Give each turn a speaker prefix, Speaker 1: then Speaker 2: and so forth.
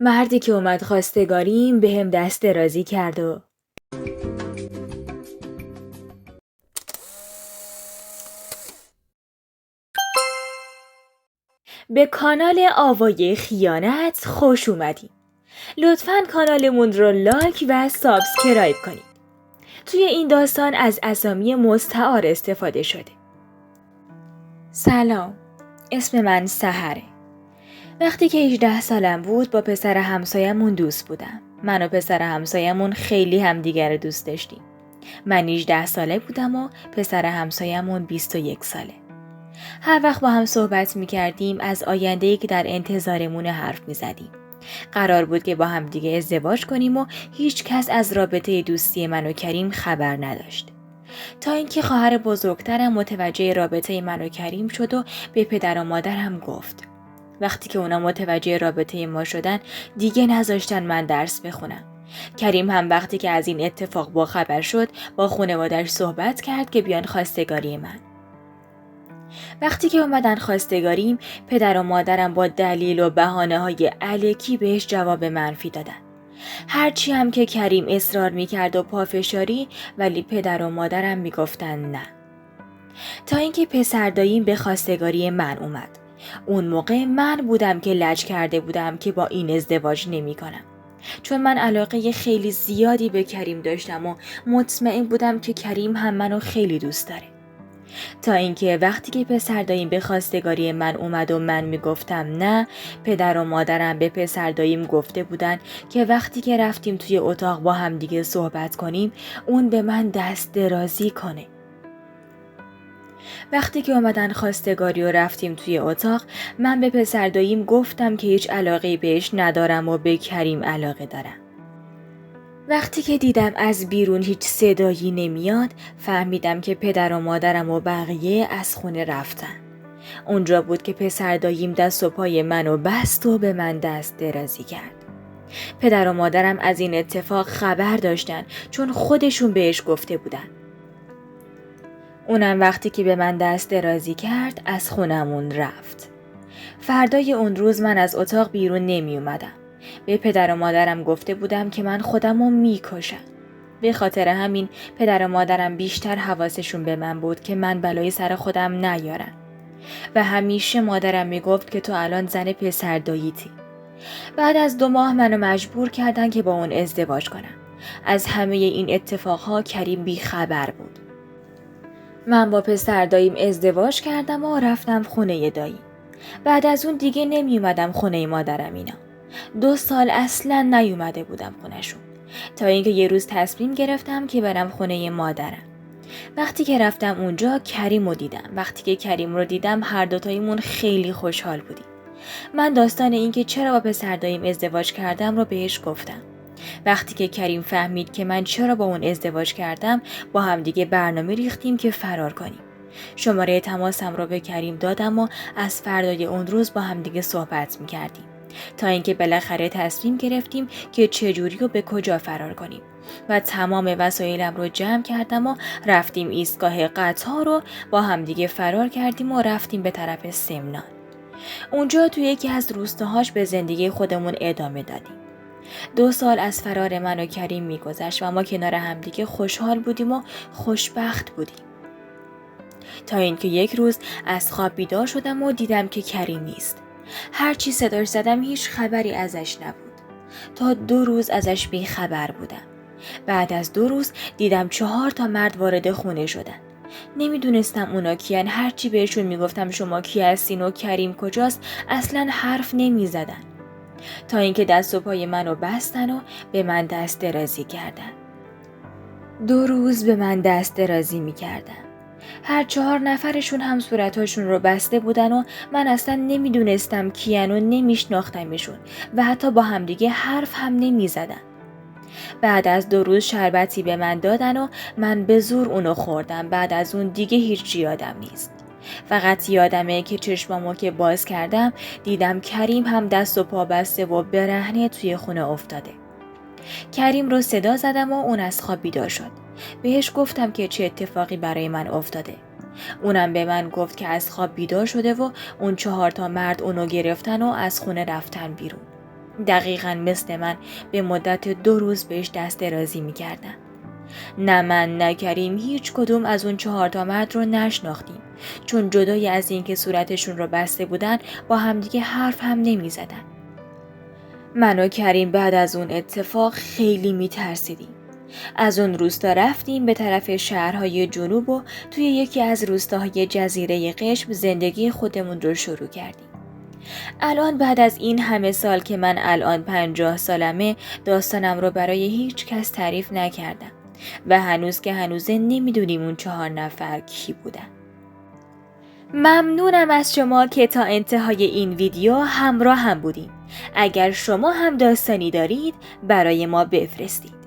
Speaker 1: مردی که اومد خواستگاریم به هم دست درازی کرد و به کانال آوای خیانت خوش اومدین. لطفاً کانالمون رو لایک و سابسکرایب کنید. توی این داستان از اسامی مستعار استفاده شده. سلام، اسم من سحره. وقتی که 18 سالم بود با پسر همسایمون دوست بودم. من و پسر همسایمون خیلی همدیگر دوست داشتیم. من 18 ساله بودم و پسر همسایمون 21 ساله. هر وقت با هم صحبت می کردیم از آینده‌ای که در انتظارمون حرف می زدیم. قرار بود که با هم دیگه ازدواج کنیم و هیچ کس از رابطه دوستی من و کریم خبر نداشت. تا اینکه خواهر بزرگترم متوجه رابطه من و کریم شد و به پدر و مادرم گفت. وقتی که اونا متوجه رابطه ما شدن دیگه نذاشتن من درس بخونم. کریم هم وقتی که از این اتفاق باخبر شد با خانواده‌اش صحبت کرد که بیان خواستگاری من. وقتی که اومدن خواستگاریم پدر و مادرم با دلیل و بهانه‌های الکی بهش جواب منفی دادن. هرچی هم که کریم اصرار میکرد و پافشاری ولی پدر و مادرم میگفتن نه. تا اینکه پسر داییم به خواستگاری من اومد. اون موقع من بودم که لج کرده بودم که با این ازدواج نمی کنم. چون من علاقه خیلی زیادی به کریم داشتم و مطمئن بودم که کریم هم منو خیلی دوست داره. تا اینکه وقتی که پسر داییم به خواستگاری من اومد و من میگفتم نه، پدر و مادرم به پسر داییم گفته بودن که وقتی که رفتیم توی اتاق با هم دیگه صحبت کنیم اون به من دست درازی کنه. وقتی که اومدن خواستگاری و رفتیم توی اتاق من به پسر داییم گفتم که هیچ علاقه بهش ندارم و به کریم علاقه دارم. وقتی که دیدم از بیرون هیچ صدایی نمیاد فهمیدم که پدر و مادرم و بقیه از خونه رفتن. اونجا بود که پسر داییم دست و پای منو بست و به من دست درازی کرد. پدر و مادرم از این اتفاق خبر داشتن چون خودشون بهش گفته بودن. اونم وقتی که به من دست درازی کرد از خونمون رفت. فردای اون روز من از اتاق بیرون نمی اومدم. به پدر و مادرم گفته بودم که من خودمو میکشم. به خاطر همین پدر و مادرم بیشتر حواسشون به من بود که من بلای سر خودم نیارم. و همیشه مادرم میگفت که تو الان زن پسر داییتی. بعد از 2 ماه منو مجبور کردن که با اون ازدواج کنم. از همه این اتفاقها کریم بی خبر بود. من با پسر داییم ازدواج کردم و رفتم خونه دایی. بعد از اون دیگه نمی اومدم خونه مادرم اینا. 2 سال اصلا نیومده بودم خونشون. تا اینکه یه روز تصمیم گرفتم که برم خونه مادرم. وقتی که رفتم اونجا کریم رو دیدم. وقتی که کریم رو دیدم هر دوتاییمون خیلی خوشحال بودیم. من داستان این که چرا با پسر داییم ازدواج کردم رو بهش گفتم. وقتی که کریم فهمید که من چرا با اون ازدواج کردم با هم دیگه برنامه ریختیم که فرار کنیم. شماره تماسم رو به کریم دادم و از فردای اون روز با هم دیگه صحبت می‌کردیم تا اینکه بالاخره تصمیم گرفتیم که چجوری و به کجا فرار کنیم و تمام وسایلم رو جمع کردم و رفتیم ایستگاه قطار رو با هم دیگه فرار کردیم و رفتیم به طرف سمنان. اونجا توی یکی از روستاهاش به زندگی خودمون ادامه دادیم. 2 سال از فرار من و کریم میگذشت و ما کنار همدیگه خوشحال بودیم و خوشبخت بودیم. تا اینکه یک روز از خواب بیدار شدم و دیدم که کریم نیست. هرچی صداش زدم هیچ خبری ازش نبود. تا 2 روز ازش بی خبر بودم. بعد از 2 روز دیدم 4 تا مرد وارد خونه شدن. نمیدونستم اونا کیان. هرچی بهشون میگفتم شما کی هستین و کریم کجاست اصلا حرف نمیزدن. تا اینکه دست و پای منو بستن و به من دست درازی کردن. 2 روز به من دست درازی میکردن. هر 4 نفرشون هم صورتاشون رو بسته بودن و من اصلا نمیدونستم کیان و نمیشناختمشون و حتی با همدیگه حرف هم نمیزدن. بعد از 2 روز شربتی به من دادن و من به زور اونو خوردم. بعد از اون دیگه هیچ یادم نیست. فقط یادمه که چشمامو که باز کردم دیدم کریم هم دست و پا بسته و برهنه توی خونه افتاده. کریم رو صدا زدم و اون از خواب بیدار شد. بهش گفتم که چه اتفاقی برای من افتاده. اونم به من گفت که از خواب بیدار شده و اون 4 تا مرد اونو گرفتن و از خونه رفتن بیرون. دقیقاً مثل من به مدت 2 روز بهش دست درازی می‌کردن. نه من نه کریم هیچ کدوم از اون 4 تا مرد رو نشناختیم، چون جدای از این که صورتشون رو بسته بودن با همدیگه حرف هم نمی‌زدن. من و کریم بعد از اون اتفاق خیلی می‌ترسیدیم. از اون روستا رفتیم به طرف شهرهای جنوب و توی یکی از روستاهای جزیره قشم زندگی خودمون رو شروع کردیم. الان بعد از این همه سال که من الان 50 سالمه، داستانم رو برای هیچ کس تعریف نکردم و هنوز که هنوزه نمیدونیم اون 4 نفر کی بودن. ممنونم از شما که تا انتهای این ویدیو همراه هم بودین. اگر شما هم داستانی دارید برای ما بفرستید.